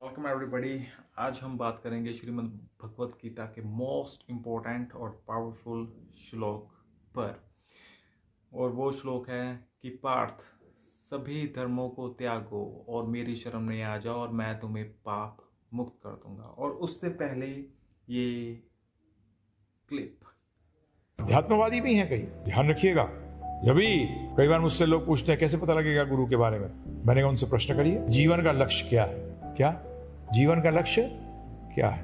Welcome everybody. आज हम बात करेंगे श्रीमद् भगवत गीता के मोस्ट इम्पोर्टेंट और पावरफुल श्लोक पर। और वो श्लोक है कि पार्थ, सभी धर्मों को त्यागो और मेरी शरण में आ जाओ और मैं तुम्हें पाप मुक्त कर दूंगा। और उससे पहले ये क्लिप। अध्यात्मवादी भी हैं कई, ध्यान रखिएगा। जब भी कई बार मुझसे लोग पूछते हैं कैसे पता लगेगा गुरु के बारे में, मैंने कहा उनसे प्रश्न करिए, जीवन का लक्ष्य क्या है? क्या जीवन का लक्ष्य क्या है?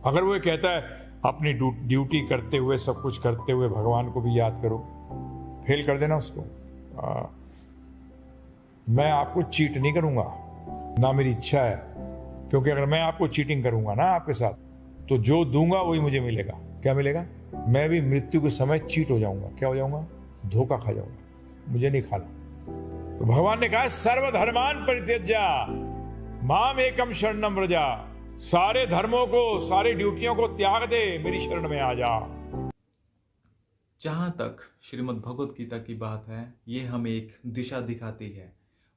अगर वो ये कहता है अपनी ड्यूटी करते हुए, सब कुछ करते हुए भगवान को भी याद करो, फेल कर देना उसको। मैं आपको चीट नहीं करूंगा, ना मेरी इच्छा है, क्योंकि अगर मैं आपको चीटिंग करूंगा ना आपके साथ, तो जो दूंगा वही मुझे मिलेगा। क्या मिलेगा? मैं भी मृत्यु के समय चीट हो जाऊंगा। क्या हो जाऊंगा? धोखा खा जाऊंगा। मुझे नहीं खाना। तो भगवान ने कहा सर्वधर्मान परित्यज्य माम एकम शरणम व्रजा, सारे धर्मों को, सारी ड्यूटियों को त्याग दे, मेरी शरण में आ जा। जहाँ तक श्रीमद् भगवत गीता की बात है, ये हमें एक दिशा दिखाती है।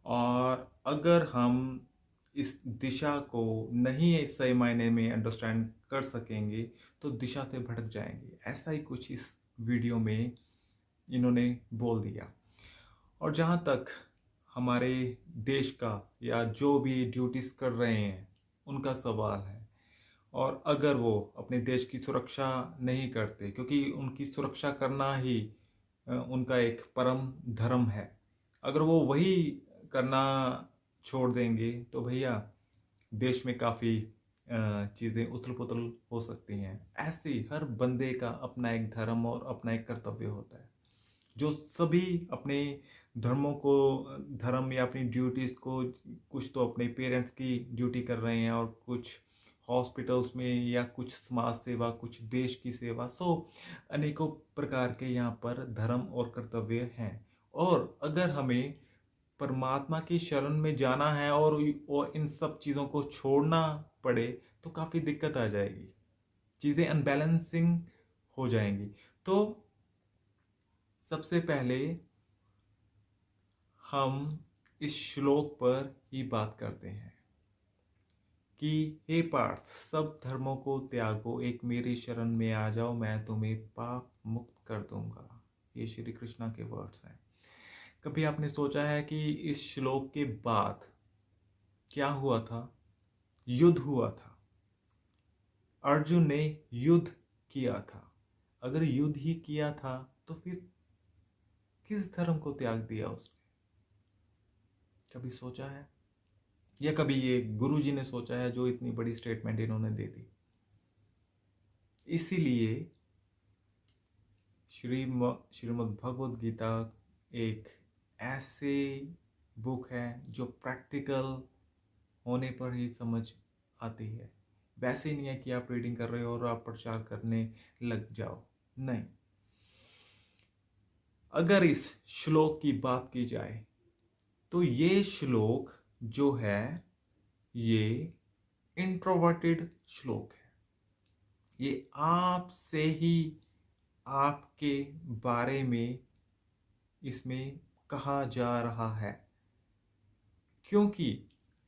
और अगर हम इस दिशा को नहीं सही मायने में अंडरस्टैंड कर सकेंगे तो दिशा से भटक जाएंगे। ऐसा ही कुछ इस वीडियो में इन्होंने बोल दिया। और जहाँ तक हमारे देश का या जो भी ड्यूटीज़ कर रहे हैं उनका सवाल है, और अगर वो अपने देश की सुरक्षा नहीं करते, क्योंकि उनकी सुरक्षा करना ही उनका एक परम धर्म है, अगर वो वही करना छोड़ देंगे तो भैया देश में काफ़ी चीज़ें उथल पुथल हो सकती हैं। ऐसे ही हर बंदे का अपना एक धर्म और अपना एक कर्तव्य होता है। जो सभी अपने धर्मों को, धर्म या अपनी ड्यूटीज़ को, कुछ तो अपने पेरेंट्स की ड्यूटी कर रहे हैं और कुछ हॉस्पिटल्स में, या कुछ समाज सेवा, कुछ देश की सेवा, अनेकों प्रकार के यहाँ पर धर्म और कर्तव्य हैं। और अगर हमें परमात्मा की शरण में जाना है और इन सब चीज़ों को छोड़ना पड़े तो काफ़ी दिक्कत आ जाएगी, चीज़ें अनबैलेंसिंग हो जाएंगी। तो सबसे पहले हम इस श्लोक पर ही बात करते हैं कि हे पार्थ, सब धर्मों को त्यागो, एक मेरी शरण में आ जाओ, मैं तुम्हें पाप मुक्त कर दूंगा। ये श्री कृष्णा के वर्ड्स हैं। कभी आपने सोचा है कि इस श्लोक के बाद क्या हुआ था? युद्ध हुआ था। अर्जुन ने युद्ध किया था। अगर युद्ध ही किया था तो फिर किस धर्म को त्याग दिया उसने? कभी सोचा है? या कभी ये गुरु जी ने सोचा है जो इतनी बड़ी स्टेटमेंट इन्होंने दे दी? इसीलिए श्रीमद् भगवत गीता एक ऐसे बुक है जो प्रैक्टिकल होने पर ही समझ आती है। वैसे नहीं है कि आप रीडिंग कर रहे हो और आप प्रचार करने लग जाओ, नहीं। अगर इस श्लोक की बात की जाए तो ये श्लोक जो है ये इंट्रोवर्टेड श्लोक है। ये आपसे ही, आपके बारे में इसमें कहा जा रहा है। क्योंकि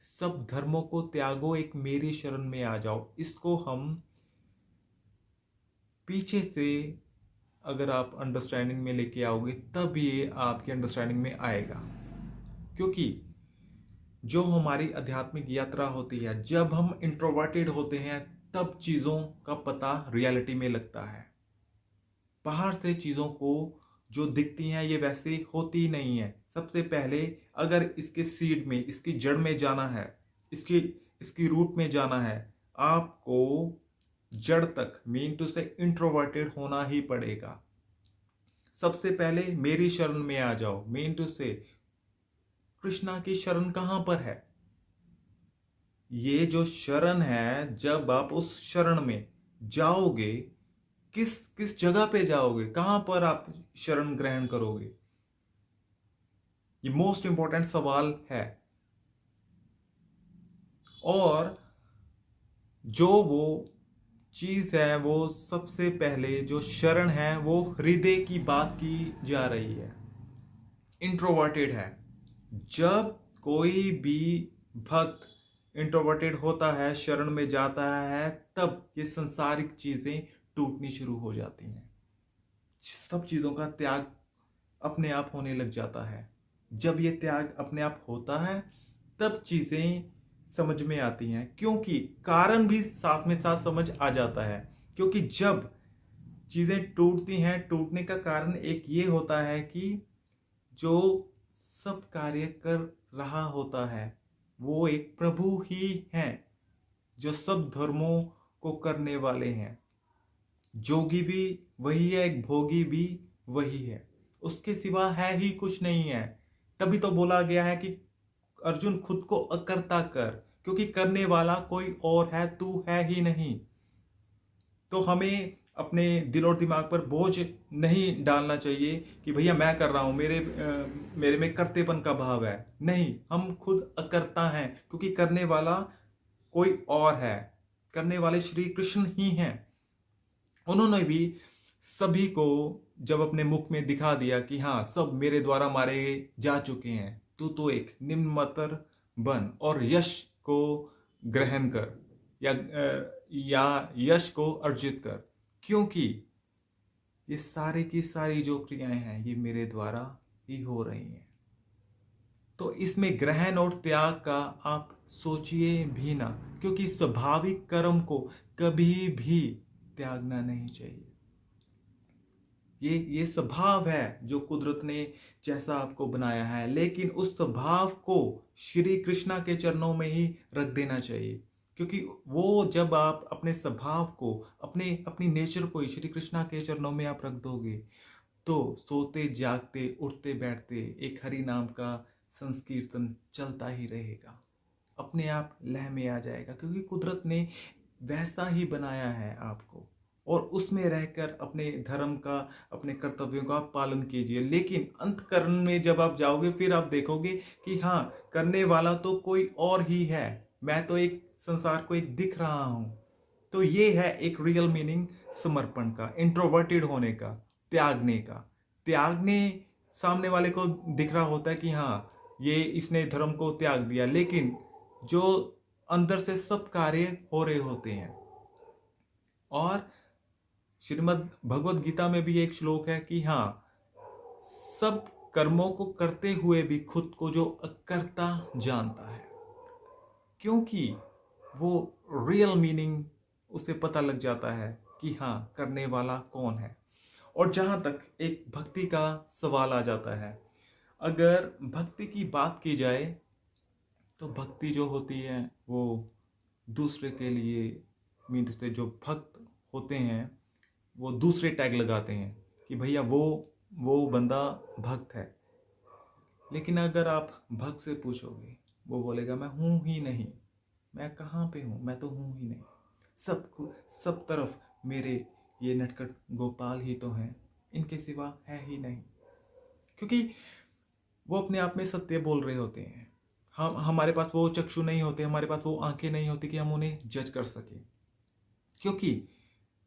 सब धर्मों को त्यागो, एक मेरी शरण में आ जाओ, इसको हम पीछे से अगर आप अंडरस्टैंडिंग में लेके आओगे तब ये आपकी अंडरस्टैंडिंग में आएगा। क्योंकि जो हमारी आध्यात्मिक यात्रा होती है, जब हम इंट्रोवर्टेड होते हैं तब चीज़ों का पता रियलिटी में लगता है। बाहर से चीज़ों को जो दिखती हैं ये वैसे होती नहीं है। सबसे पहले अगर इसके सीड में, इसकी जड़ में जाना है, इसकी रूट में जाना है, आपको जड़ तक, मीन टू से इंट्रोवर्टेड होना ही पड़ेगा। सबसे पहले मेरी शरण में आ जाओ, मीन टू से कृष्णा की शरण कहां पर है? ये जो शरण है, जब आप उस शरण में जाओगे, किस जगह पे जाओगे, कहां पर आप शरण ग्रहण करोगे? ये मोस्ट इंपॉर्टेंट सवाल है। और जो वो चीज है, वो सबसे पहले जो शरण है वो हृदय की बात की जा रही है। इंट्रोवर्टेड है। जब कोई भी भक्त इंट्रोवर्टेड होता है, शरण में जाता है, तब ये संसारिक चीजें टूटनी शुरू हो जाती हैं। सब चीजों का त्याग अपने आप होने लग जाता है। जब ये त्याग अपने आप होता है तब चीजें समझ में आती हैं, क्योंकि कारण भी साथ में साथ समझ आ जाता है। क्योंकि जब चीजें टूटती हैं, टूटने का कारण एक ये होता है कि जो सब कार्य कर रहा होता है वो एक प्रभु ही है, जो सब धर्मों को करने वाले हैं। जोगी भी वही है, एक भोगी भी वही है, उसके सिवा है ही कुछ नहीं है। तभी तो बोला गया है कि अर्जुन खुद को अकर्ता कर, क्योंकि करने वाला कोई और है, तू है ही नहीं। तो हमें अपने दिल और दिमाग पर बोझ नहीं डालना चाहिए कि भैया मैं कर रहा हूं, मेरे में कर्तेपन का भाव है। नहीं, हम खुद अकर्ता हैं, क्योंकि करने वाला कोई और है, करने वाले श्री कृष्ण ही हैं। उन्होंने भी सभी को जब अपने मुख में दिखा दिया कि हाँ सब मेरे द्वारा मारे जा चुके हैं, तू तो एक निम्नतर बन और यश को ग्रहण कर, या यश को अर्जित कर, क्योंकि ये सारी की सारी जो क्रियाएं हैं ये मेरे द्वारा ही हो रही हैं। तो इसमें ग्रहण और त्याग का आप सोचिए भी ना, क्योंकि स्वाभाविक कर्म को कभी भी त्यागना नहीं चाहिए। ये स्वभाव है जो कुदरत ने जैसा आपको बनाया है, लेकिन उस स्वभाव को श्री कृष्णा के चरणों में ही रख देना चाहिए। क्योंकि वो जब आप अपने स्वभाव को, अपनी नेचर को श्री कृष्णा के चरणों में आप रख दोगे, तो सोते जागते उठते बैठते एक हरि नाम का संकीर्तन चलता ही रहेगा, अपने आप लय में आ जाएगा। क्योंकि कुदरत ने वैसा ही बनाया है आपको, और उसमें रहकर अपने धर्म का, अपने कर्तव्यों का पालन कीजिए। लेकिन अंतकरण में जब आप जाओगे फिर आप देखोगे कि हाँ करने वाला तो कोई और ही है, मैं तो एक संसार को एक दिख रहा हूं। तो ये है एक रियल मीनिंग समर्पण का, इंट्रोवर्टेड होने का, त्यागने का। त्यागने सामने वाले को दिख रहा होता है कि हाँ ये इसने धर्म को त्याग दिया, लेकिन जो अंदर से सब कार्य हो रहे होते हैं। और श्रीमद् भगवत गीता में भी एक श्लोक है कि हाँ सब कर्मों को करते हुए भी खुद को जो अकर्ता जानता है, क्योंकि वो रियल मीनिंग उसे पता लग जाता है कि हाँ करने वाला कौन है। और जहां तक एक भक्ति का सवाल आ जाता है, अगर भक्ति की बात की जाए तो भक्ति जो होती है वो दूसरे के लिए, मीन्स से जो भक्त होते हैं वो दूसरे टैग लगाते हैं कि भैया वो बंदा भक्त है। लेकिन अगर आप भक्त से पूछोगे वो बोलेगा मैं हूं ही नहीं, मैं कहाँ पे हूं, मैं तो हूं ही नहीं, सब तरफ मेरे ये नटखट गोपाल ही तो हैं, इनके सिवा है ही नहीं। क्योंकि वो अपने आप में सत्य बोल रहे होते हैं। हमारे पास वो चक्षु नहीं होते, हमारे पास वो आंखें नहीं होती कि हम उन्हें जज कर सके। क्योंकि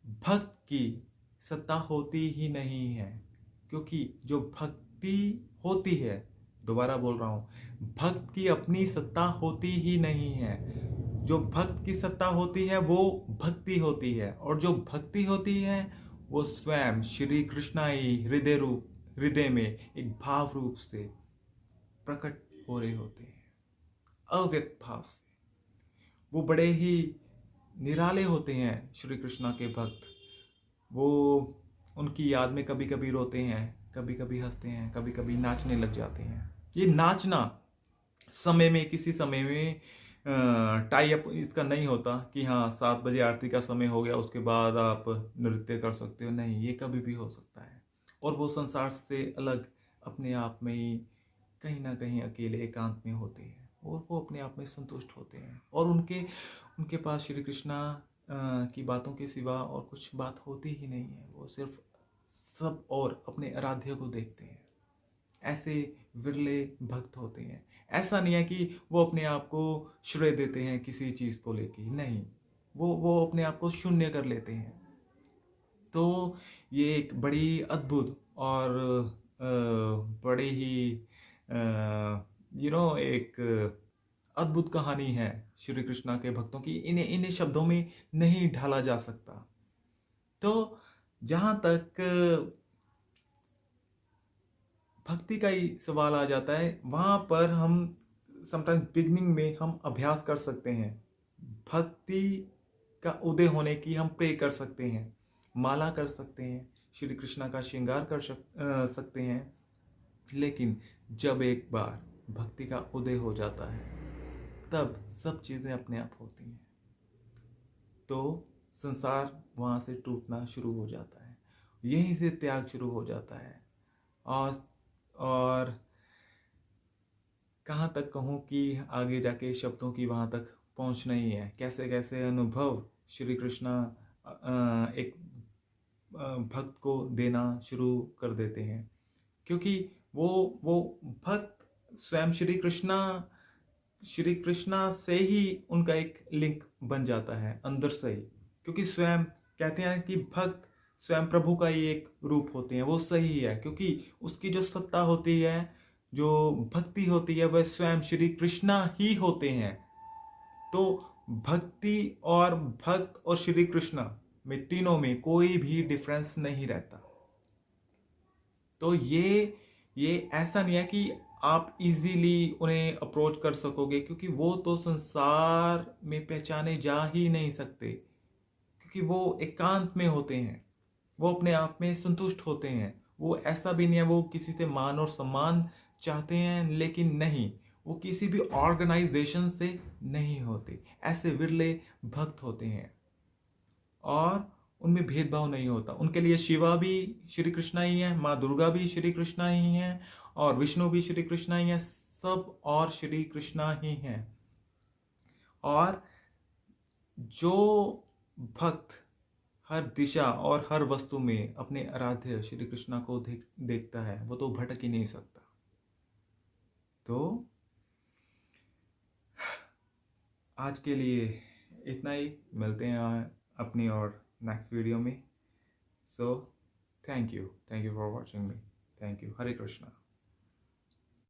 भक्त की सत्ता होती ही नहीं है, क्योंकि जो भक्ति होती है, दोबारा बोल रहा हूं, भक्त की अपनी सत्ता होती ही नहीं है। जो भक्त की सत्ता होती है वो भक्ति होती है, और जो भक्ति होती है वो स्वयं श्री कृष्ण ही हृदय में एक भाव रूप से प्रकट हो रहे होते हैं, अव्यक्त भाव से। वो बड़े ही निराले होते हैं श्री कृष्णा के भक्त। वो उनकी याद में कभी कभी रोते हैं, कभी कभी हंसते हैं, कभी कभी नाचने लग जाते हैं। ये नाचना समय में, किसी समय में टाई अप इसका नहीं होता कि हाँ 7 बजे आरती का समय हो गया उसके बाद आप नृत्य कर सकते हो। नहीं, ये कभी भी हो सकता है। और वो संसार से अलग अपने आप में ही कहीं ना कहीं अकेले एकांत में होते हैं, और वो अपने आप में संतुष्ट होते हैं, और उनके पास श्री कृष्णा की बातों के सिवा और कुछ बात होती ही नहीं है। वो सिर्फ सब और अपने आराध्य को देखते हैं। ऐसे विरले भक्त होते हैं। ऐसा नहीं है कि वो अपने आप को श्रेय देते हैं किसी चीज को लेके, नहीं, वो अपने आप को शून्य कर लेते हैं। तो ये एक बड़ी अद्भुत और बड़े ही एक अद्भुत कहानी है श्री कृष्णा के भक्तों की, इन्हें इन्हें शब्दों में नहीं ढाला जा सकता। तो जहाँ तक भक्ति का ही सवाल आ जाता है, वहाँ पर हम समटाइम्स बिगनिंग में हम अभ्यास कर सकते हैं, भक्ति का उदय होने की हम प्रे कर सकते हैं, माला कर सकते हैं, श्री कृष्णा का श्रृंगार कर सकते हैं। लेकिन जब एक बार भक्ति का उदय हो जाता है, तब सब चीज़ें अपने आप होती हैं। तो संसार वहाँ से टूटना शुरू हो जाता है, यहीं से त्याग शुरू हो जाता है। और कहाँ तक कहूँ कि आगे जाके शब्दों की वहाँ तक पहुँच नहीं है। कैसे कैसे अनुभव श्री कृष्णा एक भक्त को देना शुरू कर देते हैं, क्योंकि वो भक्त स्वयं श्री कृष्णा से ही उनका एक लिंक बन जाता है अंदर से ही, क्योंकि स्वयं कहते हैं कि भक्त स्वयं प्रभु का ही एक रूप होते हैं। वो सही है, क्योंकि उसकी जो सत्ता होती है, जो भक्ति होती है, वह स्वयं श्री कृष्णा ही होते हैं। तो भक्ति और भक्त और श्री कृष्णा में, तीनों में कोई भी डिफरेंस नहीं रहता। तो ये ऐसा नहीं है कि आप इजीली उन्हें अप्रोच कर सकोगे, क्योंकि वो तो संसार में पहचाने जा ही नहीं सकते, क्योंकि वो एकांत में होते हैं, वो अपने आप में संतुष्ट होते हैं। वो ऐसा भी नहीं है वो किसी से मान और सम्मान चाहते हैं, लेकिन नहीं, वो किसी भी ऑर्गेनाइजेशन से नहीं होते। ऐसे विरले भक्त होते हैं और उनमें भेदभाव नहीं होता। उनके लिए शिवा भी श्री कृष्णा ही है, माँ दुर्गा भी श्री कृष्णा ही है, और विष्णु भी श्री कृष्णा ही है, सब और श्री कृष्णा ही हैं। और जो भक्त हर दिशा और हर वस्तु में अपने आराध्य श्री कृष्णा को देखता है, वो तो भटक ही नहीं सकता। तो आज के लिए इतना ही, मिलते हैं अपनी और नेक्स्ट वीडियो में। So thank you for watching me. Thank you. Hare Krishna.